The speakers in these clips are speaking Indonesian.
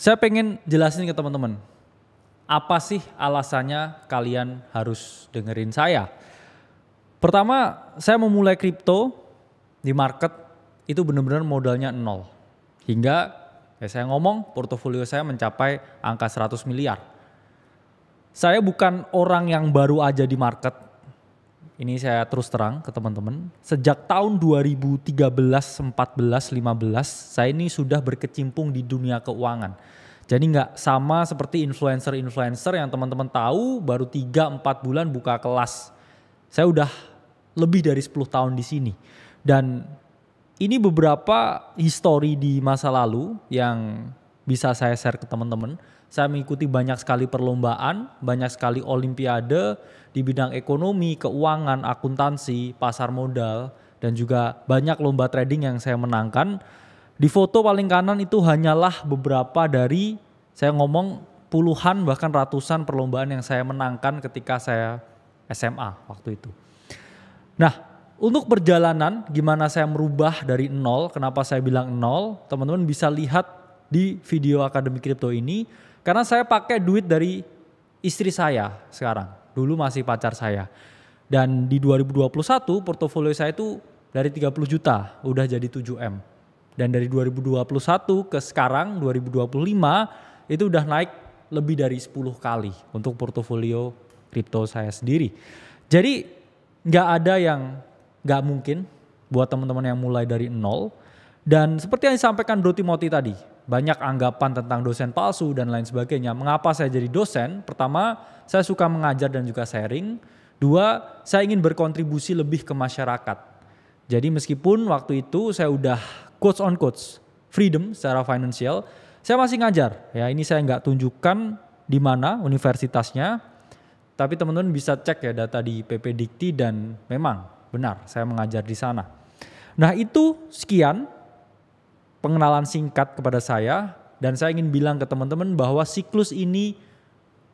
Saya pengen jelasin ke teman-teman, apa sih alasannya kalian harus dengerin saya? Pertama, saya memulai kripto di market itu benar-benar modalnya nol. Hingga saya ngomong portofolio saya mencapai angka 100 miliar. Saya bukan orang yang baru aja di market. Ini saya terus terang ke teman-teman. Sejak tahun 2013, 14, 15, saya ini sudah berkecimpung di dunia keuangan. Jadi nggak sama seperti influencer-influencer yang teman-teman tahu baru 3-4 bulan buka kelas. Saya udah lebih dari 10 tahun di sini. Dan ini beberapa histori di masa lalu yang bisa saya share ke teman-teman. Saya mengikuti banyak sekali perlombaan, banyak sekali olimpiade di bidang ekonomi, keuangan, akuntansi, pasar modal, dan juga banyak lomba trading yang saya menangkan. Di foto paling kanan itu hanyalah beberapa dari, saya ngomong puluhan bahkan ratusan perlombaan yang saya menangkan ketika saya SMA waktu itu. Nah, untuk perjalanan gimana saya merubah dari nol, kenapa saya bilang nol, teman-teman bisa lihat di video Akademi Kripto ini. Karena saya pakai duit dari istri saya sekarang, dulu masih pacar saya. Dan di 2021 portofolio saya itu dari 30 juta udah jadi 7M. Dan dari 2021 ke sekarang 2025 itu udah naik lebih dari 10 kali untuk portofolio kripto saya sendiri. Jadi gak ada yang gak mungkin buat teman-teman yang mulai dari nol. Dan seperti yang disampaikan Bro Timothy tadi, banyak anggapan tentang dosen palsu dan lain sebagainya. Mengapa saya jadi dosen? Pertama, saya suka mengajar dan juga sharing. Dua, saya ingin berkontribusi lebih ke masyarakat. Jadi meskipun waktu itu saya udah quotes on quotes freedom secara finansial, saya masih ngajar. Ya, ini saya nggak tunjukkan di mana universitasnya, tapi teman-teman bisa cek ya data di PP Dikti dan memang benar saya mengajar di sana. Nah itu sekian pengenalan singkat kepada saya, dan saya ingin bilang ke teman-teman bahwa siklus ini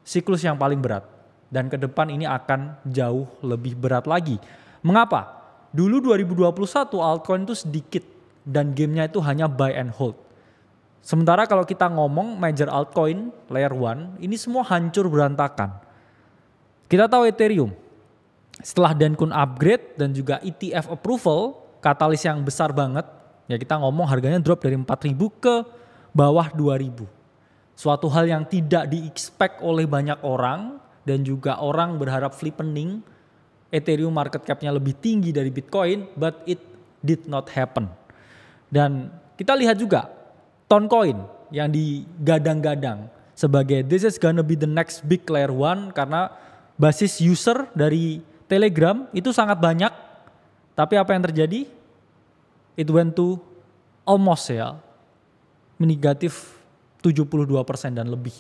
siklus yang paling berat dan ke depan ini akan jauh lebih berat lagi. Mengapa? Dulu 2021 altcoin itu sedikit dan gamenya itu hanya buy and hold. Sementara kalau kita ngomong major altcoin layer 1 ini semua hancur berantakan. Kita tahu Ethereum setelah Dencun upgrade dan juga ETF approval, katalis yang besar banget. Ya kita ngomong harganya drop dari 4.000 ke bawah 2.000. Suatu hal yang tidak di-expect oleh banyak orang dan juga orang berharap flippening. Ethereum market cap-nya lebih tinggi dari Bitcoin, but it did not happen. Dan kita lihat juga Toncoin yang digadang-gadang sebagai this is gonna be the next big layer 1 karena basis user dari Telegram itu sangat banyak. Tapi apa yang terjadi? It went to almost negatif 72% dan lebih.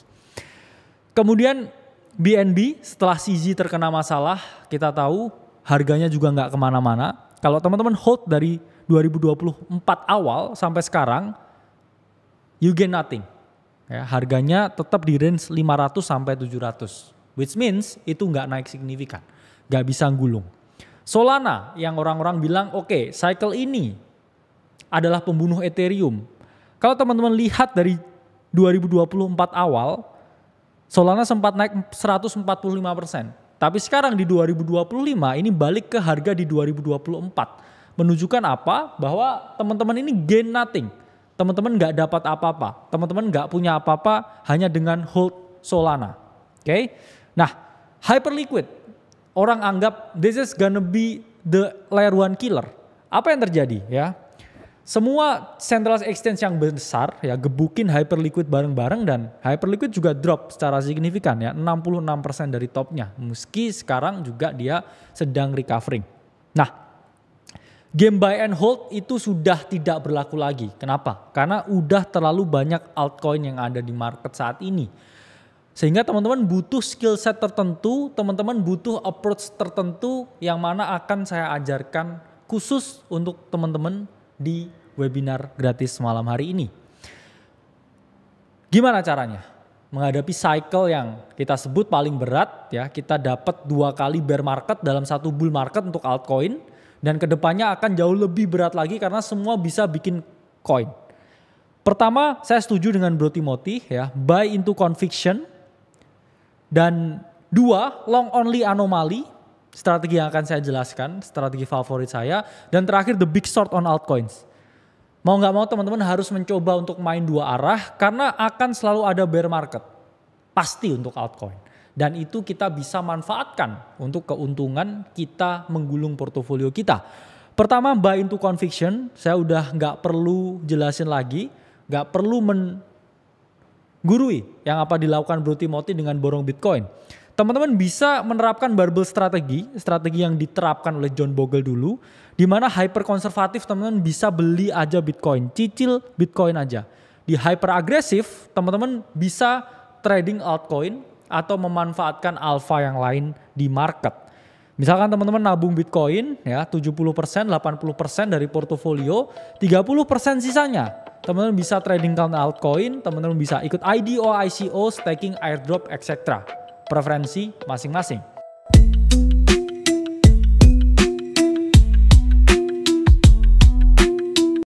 Kemudian BNB setelah CZ terkena masalah, kita tahu harganya juga nggak kemana-mana. Kalau teman-teman hold dari 2024 awal sampai sekarang, you gain nothing. Ya, harganya tetap di range 500 sampai 700, which means itu nggak naik signifikan, nggak bisa gulung. Solana yang orang-orang bilang oke, cycle ini adalah pembunuh Ethereum. Kalau teman-teman lihat dari 2024 awal, Solana sempat naik 145%. Tapi sekarang di 2025 ini balik ke harga di 2024. Menunjukkan apa? Bahwa teman-teman ini gain nothing. Teman-teman gak dapat apa-apa. Teman-teman gak punya apa-apa hanya dengan hold Solana. Oke? Nah, Hyperliquid. Orang anggap this is gonna be the layer 1 killer. Apa yang terjadi ya? Semua centralized exchange yang besar ya gebukin Hyperliquid bareng-bareng dan Hyperliquid juga drop secara signifikan ya 66% dari topnya. Meski sekarang juga dia sedang recovering. Nah, game buy and hold itu sudah tidak berlaku lagi. Kenapa? Karena udah terlalu banyak altcoin yang ada di market saat ini. Sehingga teman-teman butuh skill set tertentu, teman-teman butuh approach tertentu yang mana akan saya ajarkan khusus untuk teman-teman di webinar gratis malam hari ini. Gimana caranya? Menghadapi cycle yang kita sebut paling berat ya, kita dapat 2 kali bear market dalam 1 bull market untuk altcoin dan kedepannya akan jauh lebih berat lagi karena semua bisa bikin coin. Pertama, saya setuju dengan Bro Timothy ya, buy into conviction. Dan 2, long only anomaly, strategi yang akan saya jelaskan, strategi favorit saya. Dan terakhir, the big short on altcoins. Mau nggak mau teman-teman harus mencoba untuk main 2 arah karena akan selalu ada bear market. Pasti untuk altcoin. Dan itu kita bisa manfaatkan untuk keuntungan kita menggulung portofolio kita. Pertama, buy into conviction. Saya udah nggak perlu jelasin lagi. Nggak perlu menggurui yang apa dilakukan Bro Timothy dengan borong Bitcoin. Teman-teman bisa menerapkan barbell strategi yang diterapkan oleh John Bogle dulu, di mana hyper konservatif teman-teman bisa beli aja Bitcoin, cicil Bitcoin aja. Di hyper agresif teman-teman bisa trading altcoin atau memanfaatkan alpha yang lain di market. Misalkan teman-teman nabung Bitcoin ya 70%, 80% dari portofolio, 30% sisanya. Teman-teman bisa trading altcoin, teman-teman bisa ikut IDO, ICO, staking, airdrop, etc. Preferensi masing-masing.